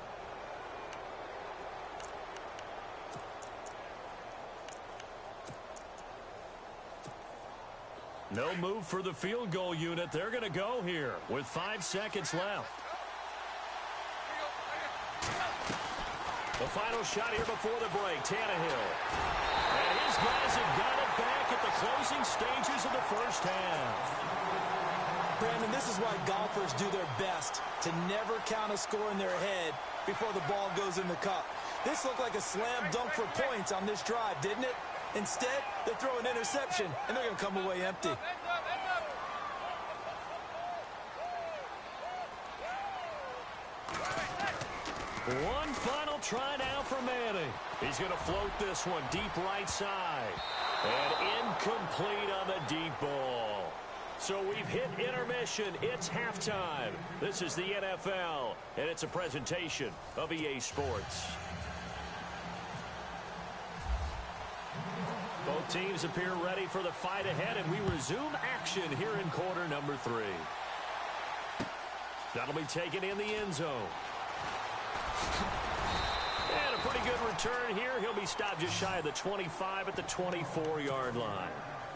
No move for the field goal unit. They're going to go here with 5 seconds left. The final shot here before the break, Tannehill. And his guys have got it back at the closing stages of the first half. Brandon, this is why golfers do their best to never count a score in their head before the ball goes in the cup. This looked like a slam dunk for points on this drive, didn't it? Instead, they throw an interception, and they're going to come away empty. One final try now for Manning. He's going to float this one deep right side. And incomplete on the deep ball. So we've hit intermission. It's halftime. This is the NFL, and it's a presentation of EA Sports. Both teams appear ready for the fight ahead, and we resume action here in quarter number 3. That'll be taken in the end zone. And a pretty good return here. He'll be stopped just shy of the 25 at the 24-yard line.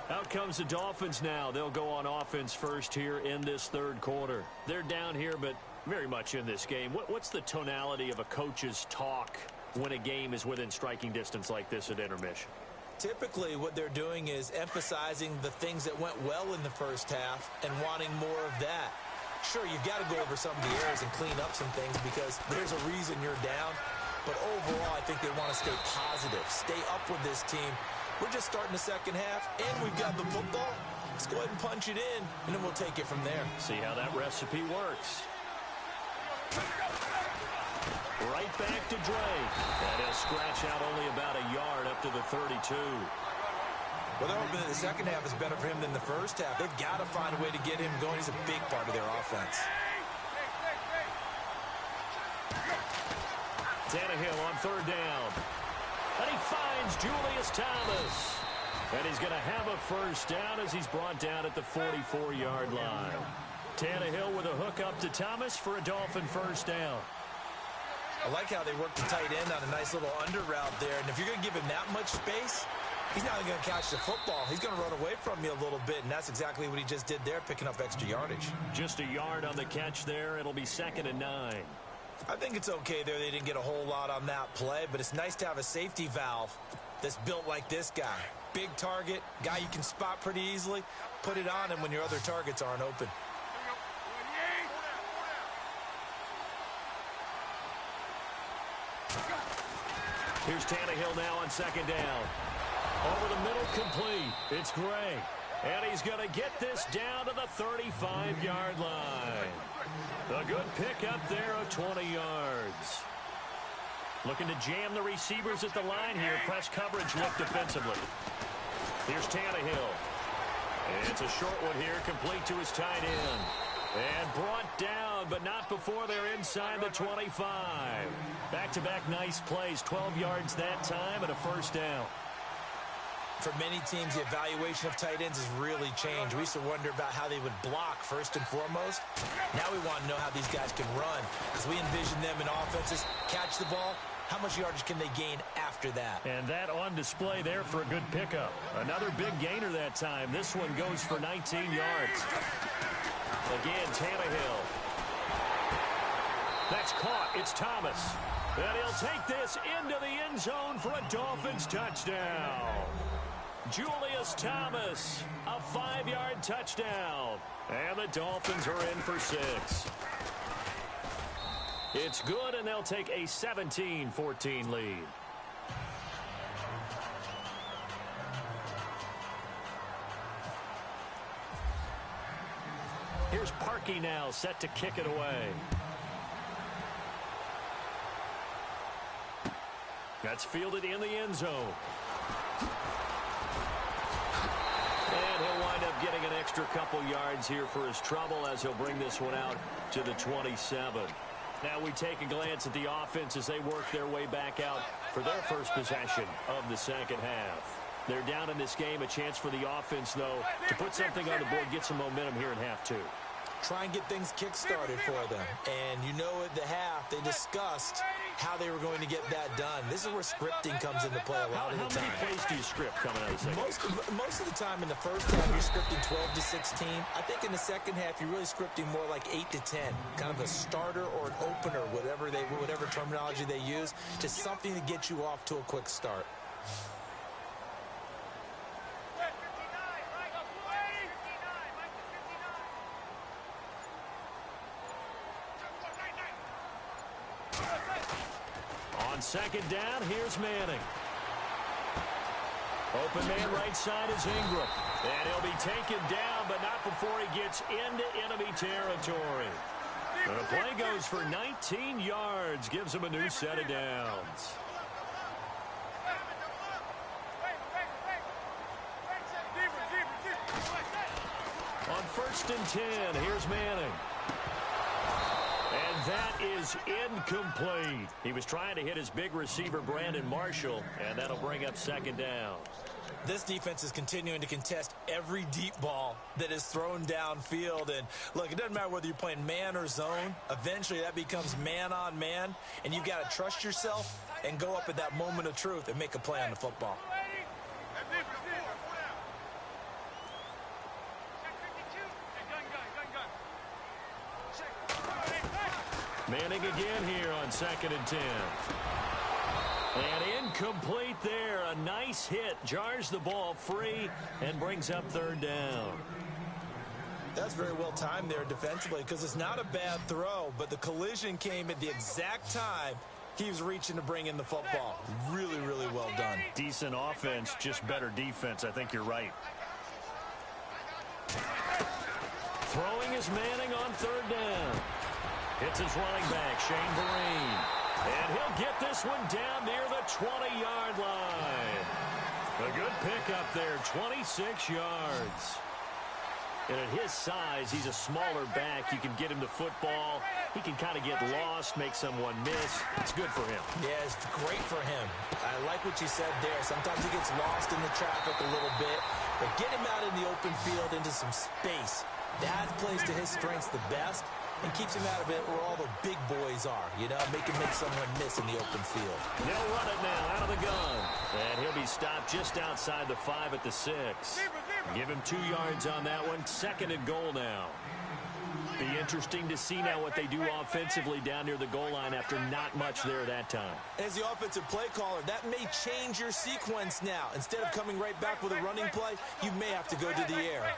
Out comes the Dolphins now. They'll go on offense first here in this third quarter. They're down here, but very much in this game. What's the tonality of a coach's talk when a game is within striking distance like this at intermission? Typically, what they're doing is emphasizing the things that went well in the first half and wanting more of that. Sure, you've got to go over some of the errors and clean up some things because there's a reason you're down. But overall, I think they want to stay positive, stay up with this team. We're just starting the second half, and we've got the football. Let's go ahead and punch it in, and then we'll take it from there. See how that recipe works. Right back to Drake. And he'll scratch out only about a yard up to the 32. Well, they're hoping that the second half is better for him than the first half. They've got to find a way to get him going. He's a big part of their offense. Tannehill on third down. And he finds Julius Thomas. And he's going to have a first down as he's brought down at the 44-yard line. Tannehill with a hook up to Thomas for a Dolphin first down. I like how they worked the tight end on a nice little under route there. And if you're going to give him that much space, he's not going to catch the football. He's going to run away from you a little bit, and that's exactly what he just did there, picking up extra yardage. Just a yard on the catch there. It'll be 2nd and 9. I think it's okay there. They didn't get a whole lot on that play, but it's nice to have a safety valve that's built like this guy. Big target, guy you can spot pretty easily. Put it on him when your other targets aren't open. Here's Tannehill now on 2nd down. Over the middle, complete. It's Gray. And he's going to get this down to the 35-yard line. A good pick up there of 20 yards. Looking to jam the receivers at the line here. Press coverage look defensively. Here's Tannehill. And it's a short one here, complete to his tight end. And brought down, but not before they're inside the 25. Back-to-back nice plays, 12 yards that time and a first down. For many teams, the evaluation of tight ends has really changed. We used to wonder about how they would block first and foremost. Now we want to know how these guys can run, because we envision them in offenses, catch the ball, how much yardage can they gain after that? And that on display there for a good pickup. Another big gainer that time. This one goes for 19 yards. Again, Tannehill. That's caught. It's Thomas. And he'll take this into the end zone for a Dolphins touchdown. Julius Thomas, a 5-yard touchdown. And the Dolphins are in for 6. It's good, and they'll take a 17-14 lead. Here's Parkey now, set to kick it away. That's fielded in the end zone. And he'll wind up getting an extra couple yards here for his trouble as he'll bring this one out to the 27. Now we take a glance at the offense as they work their way back out for their first possession of the second half. They're down in this game. A chance for the offense, though, to put something on the board, get some momentum here in half 2. Try and get things kick-started for them. And you know at the half, they discussed how they were going to get that done. This is where scripting comes into play a lot of the time. How many plays do you script coming out of the second? Most of the time in the first half, you're scripting 12 to 16. I think in the second half, you're really scripting more like 8 to 10. Kind of a starter or an opener, whatever terminology they use. Just something to get you off to a quick start. Second down, here's Manning. Open man right side is Ingram. And he'll be taken down, but not before he gets into enemy territory. And the play goes for 19 yards, gives him a new set of downs. On 1st and 10, here's Manning. And that is incomplete. He was trying to hit his big receiver, Brandon Marshall, and that'll bring up second down. This defense is continuing to contest every deep ball that is thrown downfield. And, look, it doesn't matter whether you're playing man or zone. Eventually, that becomes man-on-man, and you've got to trust yourself and go up at that moment of truth and make a play on the football. Manning again here on 2nd and 10. And incomplete there. A nice hit. Jars the ball free and brings up 3rd down. That's very well timed there defensively because it's not a bad throw, but the collision came at the exact time he was reaching to bring in the football. Really, really well done. Decent offense, just better defense. I think you're right. Throwing is Manning on 3rd down. Hits his running back, Shane Vereen. And he'll get this one down near the 20-yard line. A good pickup there, 26 yards. And at his size, he's a smaller back. You can get him the football. He can kind of get lost, make someone miss. It's good for him. Yeah, it's great for him. I like what you said there. Sometimes he gets lost in the traffic a little bit. But get him out in the open field into some space. That plays to his strengths the best and keeps him out of it where all the big boys are, you know, make someone miss in the open field. They'll run it now out of the gun. And he'll be stopped just outside the 5 at the 6. Give him 2 yards on that one. 2nd and goal now. Be interesting to see now what they do offensively down near the goal line after not much there that time. As the offensive play caller, that may change your sequence now. Instead of coming right back with a running play, you may have to go to the air.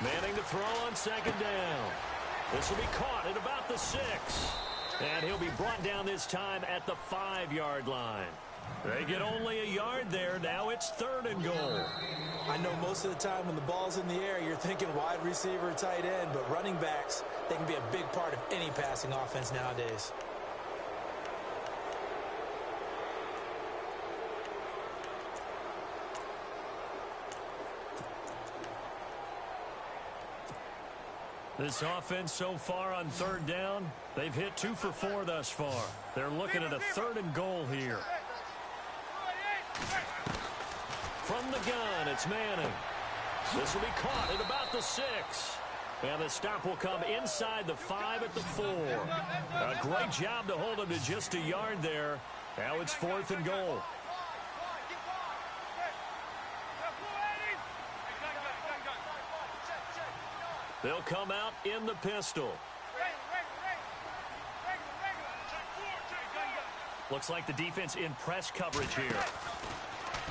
Manning to throw on 2nd down. This will be caught at about the 6. And he'll be brought down this time at the 5-yard line. They get only a yard there. Now it's 3rd and goal. I know most of the time when the ball's in the air, you're thinking wide receiver, tight end, but running backs, they can be a big part of any passing offense nowadays. This offense so far on third down, they've hit 2 for 4 thus far. They're looking at a 3rd and goal here. From the gun, it's Manning. This will be caught at about the 6. And the stop will come inside the 5 at the 4. A great job to hold him to just a yard there. Now it's 4th and goal. They'll come out in the pistol. Looks like the defense in press coverage here.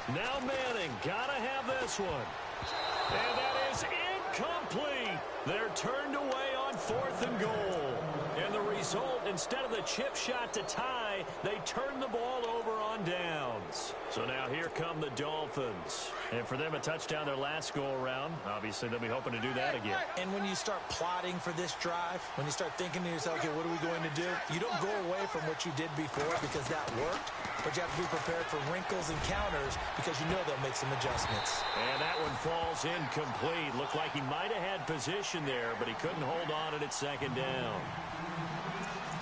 Now Manning, gotta have this one. And that is incomplete. They're turned away on 4th and goal. And the result, instead of the chip shot to tie, they turn the ball over on downs. So now here come the Dolphins. And for them, a touchdown their last go-around. Obviously, they'll be hoping to do that again. And when you start plotting for this drive, when you start thinking to yourself, okay, what are we going to do? You don't go away from what you did before because that worked, but you have to be prepared for wrinkles and counters because you know they'll make some adjustments. And that one falls incomplete. Looked like he might have had position there, but he couldn't hold on at 2nd down.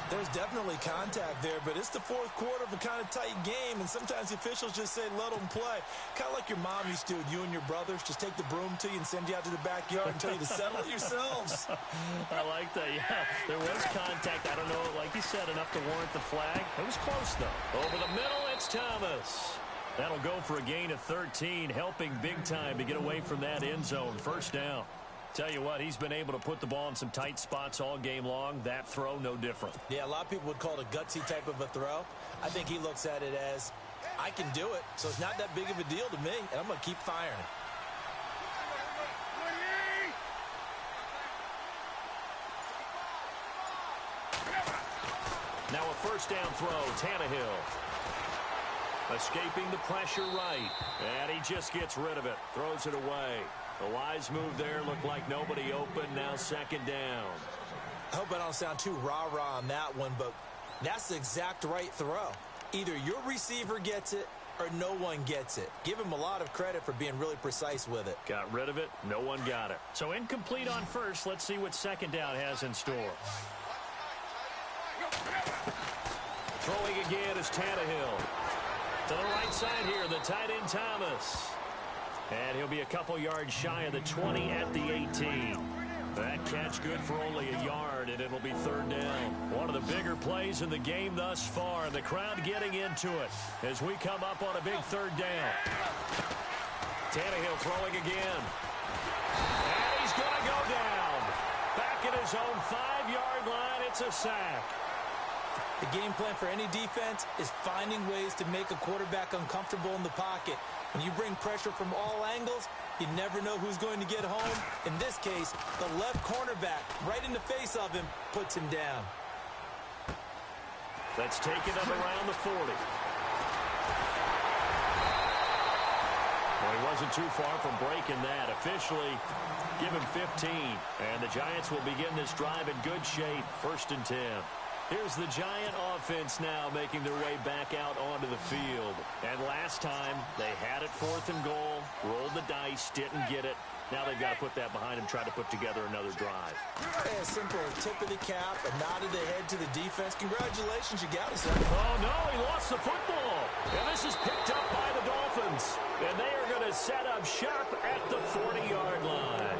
There's definitely contact there, but it's the 4th quarter of a kind of tight game, and sometimes the officials just say, let them play. Kind of like your mom used to do with you and your brothers. Just take the broom to you and send you out to the backyard and tell you to settle it yourselves. I like that, yeah. There was contact. I don't know, like you said, enough to warrant the flag. It was close, though. Over the middle, it's Thomas. That'll go for a gain of 13, helping big time to get away from that end zone. 1st down. Tell you what, he's been able to put the ball in some tight spots all game long. That throw, no different. Yeah, a lot of people would call it a gutsy type of a throw. I think he looks at it as, I can do it, so it's not that big of a deal to me, and I'm going to keep firing. Now a 1st down throw, Tannehill. Escaping the pressure right, and he just gets rid of it, throws it away. The wise move there, looked like nobody open, now 2nd down. I hope I don't sound too rah-rah on that one, but that's the exact right throw. Either your receiver gets it or no one gets it. Give him a lot of credit for being really precise with it. Got rid of it, no one got it. So incomplete on 1st, let's see what 2nd down has in store. Throwing again is Tannehill. To the right side here, the tight end Thomas. And he'll be a couple yards shy of the 20 at the 18. That catch good for only a yard, and it'll be 3rd down. One of the bigger plays in the game thus far, and the crowd getting into it as we come up on a big 3rd down. Tannehill throwing again. And he's going to go down. Back at his own 5-yard line, it's a sack. The game plan for any defense is finding ways to make a quarterback uncomfortable in the pocket. When you bring pressure from all angles, you never know who's going to get home. In this case, the left cornerback, right in the face of him, puts him down. That's taken up around the 40. Well, he wasn't too far from breaking that. Officially, give him 15. And the Giants will begin this drive in good shape. 1st and 10. Here's the Giant offense now making their way back out onto the field. And last time, they had it 4th and goal, rolled the dice, didn't get it. Now they've got to put that behind them, try to put together another drive. Yeah, simple tip of the cap, a nod of the head to the defense. Congratulations, you got it, son. Oh, no, he lost the football. And this is picked up by the Dolphins. And they are going to set up shop at the 40-yard line.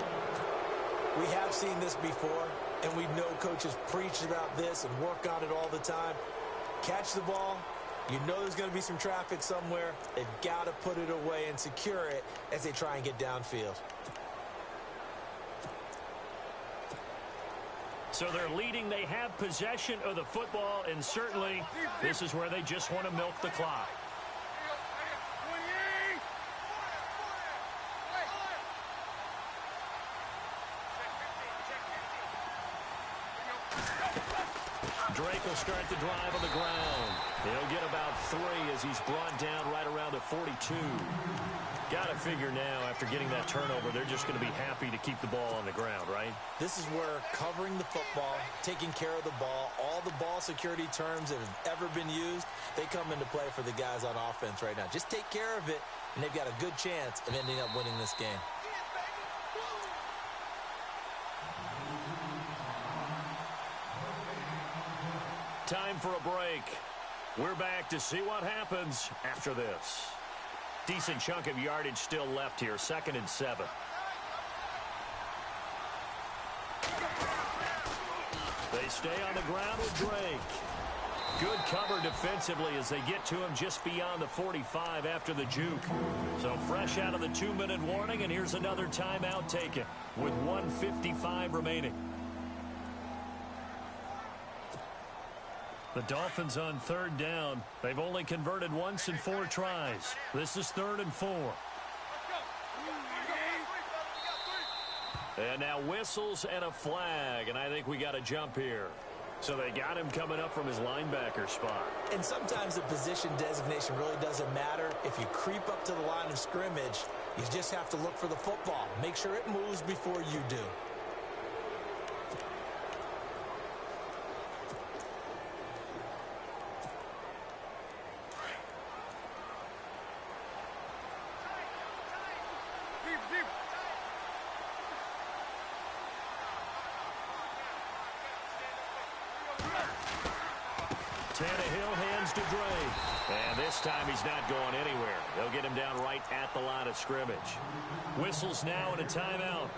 We have seen this before, and we know coaches preach about this and work on it all the time. Catch the ball. You know there's going to be some traffic somewhere. They've got to put it away and secure it as they try and get downfield. So they're leading. They have possession of the football, and certainly this is where they just want to milk the clock. Drake will start the drive on the ground. He'll get about 3 as he's brought down right around the 42. Got to figure now, after getting that turnover, they're just going to be happy to keep the ball on the ground, right? This is where covering the football, taking care of the ball, all the ball security terms that have ever been used, they come into play for the guys on offense right now. Just take care of it, and they've got a good chance of ending up winning this game. Time for a break. We're back to see what happens after this. Decent chunk of yardage still left here. 2nd and 7. They stay on the ground with Drake. Good cover defensively as they get to him just beyond the 45 after the juke. So fresh out of the 2-minute warning, and here's another timeout taken with 1:55 remaining. The Dolphins on 3rd down. They've only converted once in 4 tries. This is 3rd and 4. And now whistles and a flag, and I think we got a jump here. So they got him coming up from his linebacker spot. And sometimes the position designation really doesn't matter. If you creep up to the line of scrimmage, you just have to look for the football. Make sure it moves before you do. Tannehill hands to Drake. And this time he's not going anywhere. They'll get him down right at the line of scrimmage. Whistles now and a timeout.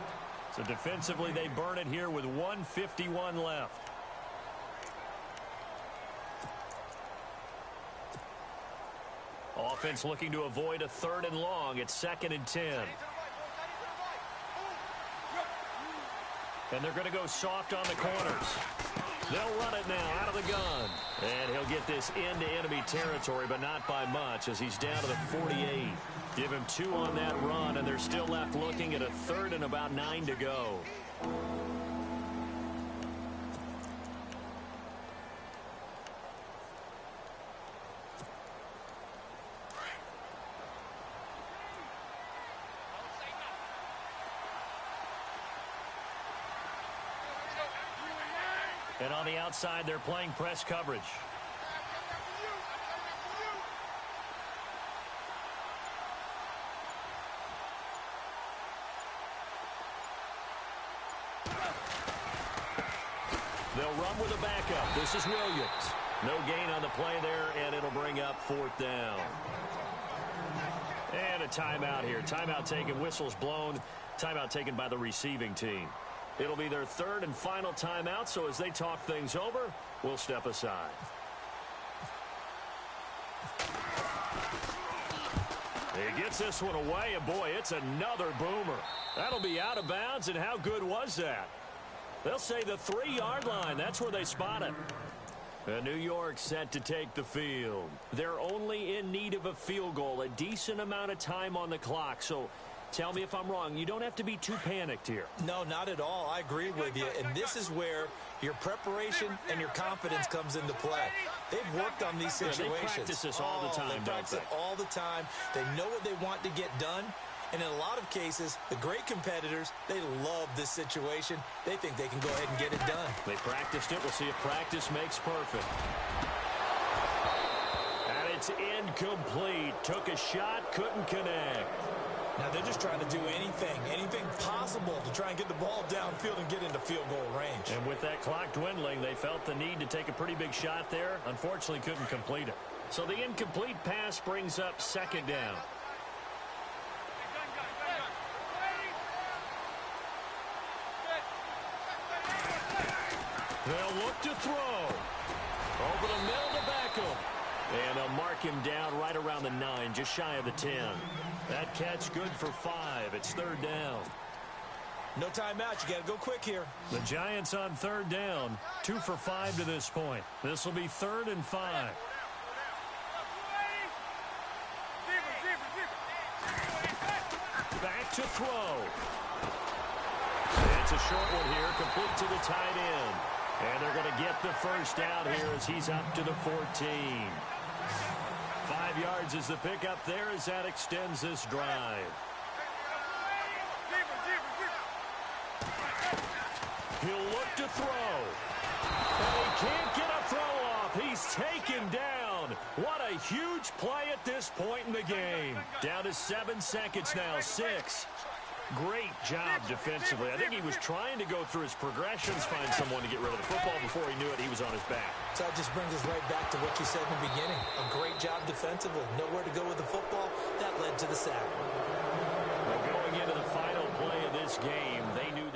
So defensively they burn it here with 1:51 left. Offense looking to avoid a 3rd and long. It's 2nd and 10. And they're going to go soft on the corners. They'll run it now out of the gun. And he'll get this into enemy territory, but not by much as he's down to the 48. Give him 2 on that run, and they're still left looking at a 3rd and about 9 to go. And on the outside, they're playing press coverage. They'll run with a backup. This is Williams. No gain on the play there, and it'll bring up 4th down. And a timeout here. Timeout taken, whistles blown. Timeout taken by the receiving team. It'll be their 3rd and final timeout, so as they talk things over, we'll step aside. He gets this one away, and boy, it's another boomer. That'll be out of bounds, and how good was that? They'll say the 3-yard line. That's where they spot it. And New York set to take the field. They're only in need of a field goal, a decent amount of time on the clock, so tell me if I'm wrong. You don't have to be too panicked here. No, not at all. I agree with you. And this is where your preparation and your confidence comes into play. They've worked on these situations. They practice this all the time, they practice it all the time. They know what they want to get done. And in a lot of cases, the great competitors, they love this situation. They think they can go ahead and get it done. They practiced it. We'll see if practice makes perfect. And it's incomplete. Took a shot, couldn't connect. Now they're just trying to do anything possible to try and get the ball downfield and get into field goal range. And with that clock dwindling, they felt the need to take a pretty big shot there. Unfortunately, couldn't complete it. So the incomplete pass brings up 2nd down. They'll look to throw. Over the middle to Beckham. And they'll mark him down right around the 9, just shy of the 10. That catch good for 5. It's 3rd down. No timeout. You got to go quick here. The Giants on 3rd down. 2 for 5 to this point. This will be 3rd and 5. Back to throw. It's a short one here, complete to the tight end. And they're going to get the first down here as he's up to the 14. 5 yards is the pickup there as that extends this drive. He'll look to throw. And he can't get a throw off. He's taken down. What a huge play at this point in the game. Down to 7 seconds now. 6. Great job defensively. I think he was trying to go through his progressions, find someone to get rid of the football. Before he knew it, he was on his back. So that just brings us right back to what you said in the beginning. A great job defensively. Nowhere to go with the football. That led to the sack. Well, going into the final play of this game, they knew